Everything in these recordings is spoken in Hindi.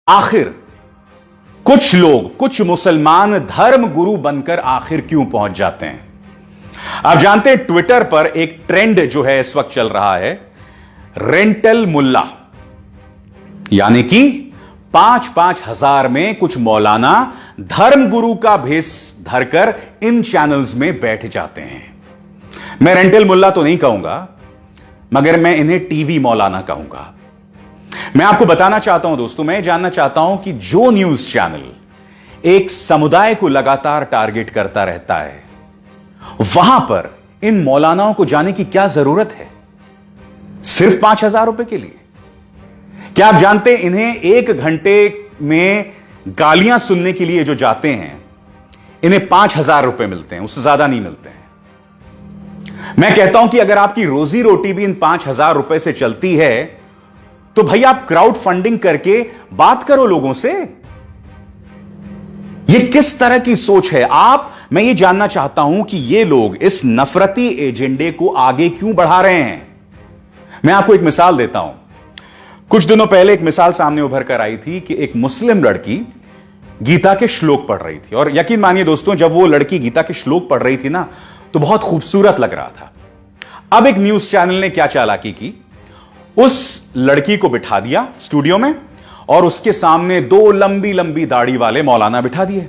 आखिर कुछ लोग, कुछ मुसलमान धर्म गुरु बनकर आखिर क्यों पहुंच जाते हैं? आप जानते हैं ट्विटर पर एक ट्रेंड जो है इस वक्त चल रहा है, रेंटल मुल्ला, यानी कि 5-5 हजार में कुछ मौलाना धर्म गुरु का भेष धरकर इन चैनल्स में बैठ जाते हैं। मैं रेंटल मुल्ला तो नहीं कहूंगा, मगर मैं इन्हें टीवी मौलाना कहूंगा। मैं आपको बताना चाहता हूं दोस्तों, मैं जानना चाहता हूं कि जो न्यूज चैनल एक समुदाय को लगातार टारगेट करता रहता है, वहां पर इन मौलानाओं को जाने की क्या जरूरत है सिर्फ 5,000 रुपए के लिए? क्या आप जानते हैं इन्हें 1 घंटे में गालियां सुनने के लिए जो जाते हैं, इन्हें 5,000 रुपए मिलते हैं, उससे ज्यादा नहीं मिलते हैं। मैं कहता हूं कि अगर आपकी रोजी रोटी भी इन 5,000 रुपए से चलती है, तो भाई आप क्राउड फंडिंग करके बात करो लोगों से। यह किस तरह की सोच है मैं ये जानना चाहता हूं कि ये लोग इस नफरती एजेंडे को आगे क्यों बढ़ा रहे हैं। मैं आपको एक मिसाल देता हूं। कुछ दिनों पहले एक मिसाल सामने उभर कर आई थी कि एक मुस्लिम लड़की गीता के श्लोक पढ़ रही थी, और यकीन मानिए दोस्तों, जब वो लड़की गीता के श्लोक पढ़ रही थी ना, तो बहुत खूबसूरत लग रहा था। अब एक न्यूज चैनल ने क्या चालाकी की, उस लड़की को बिठा दिया स्टूडियो में और उसके सामने 2 लंबी लंबी दाढ़ी वाले मौलाना बिठा दिए,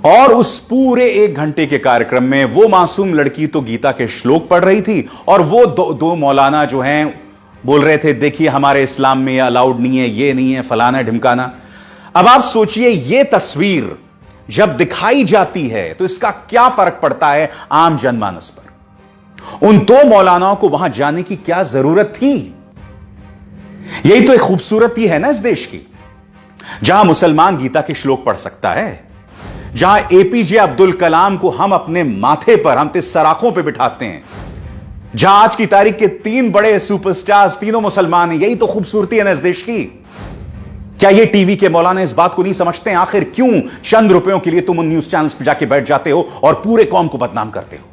और उस पूरे 1 घंटे के कार्यक्रम में वो मासूम लड़की तो गीता के श्लोक पढ़ रही थी, और वो दो मौलाना जो हैं बोल रहे थे, देखिए हमारे इस्लाम में ये अलाउड नहीं है, ये नहीं है, फलाना ढिमकाना। अब आप सोचिए, ये तस्वीर जब दिखाई जाती है तो इसका क्या फर्क पड़ता है आम जनमानस पर? उन 2 मौलानाओं को वहां जाने की क्या जरूरत थी? यही तो एक खूबसूरती है ना इस देश की, जहां मुसलमान गीता के श्लोक पढ़ सकता है, जहां एपीजे अब्दुल कलाम को हम अपने माथे पर, हम सराखों पर बिठाते हैं, जहां आज की तारीख के 3 बड़े सुपरस्टार्स तीनों मुसलमान हैं। यही तो खूबसूरती है ना इस देश की। क्या ये टीवी के मौलाना इस बात को नहीं समझते हैं? आखिर क्यों चंद रुपयों के लिए तुम उन न्यूज चैनल्स पर जाके बैठ जाते हो और पूरे कौम को बदनाम करते हो?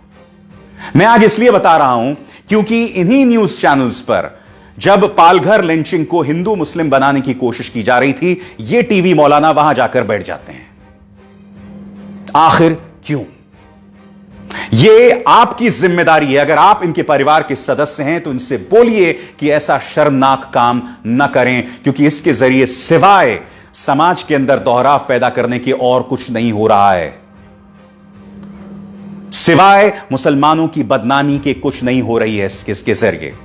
मैं आज इसलिए बता रहा हूं क्योंकि इन्हीं न्यूज चैनल्स पर जब पालघर लिंचिंग को हिंदू मुस्लिम बनाने की कोशिश की जा रही थी, ये टीवी मौलाना वहां जाकर बैठ जाते हैं। आखिर क्यों? यह आपकी जिम्मेदारी है। अगर आप इनके परिवार के सदस्य हैं तो इनसे बोलिए कि ऐसा शर्मनाक काम न करें, क्योंकि इसके जरिए सिवाय समाज के अंदर दोहराव पैदा करने के और कुछ नहीं हो रहा है। सिवाय मुसलमानों की बदनामी के कुछ नहीं हो रही है इसके जरिए।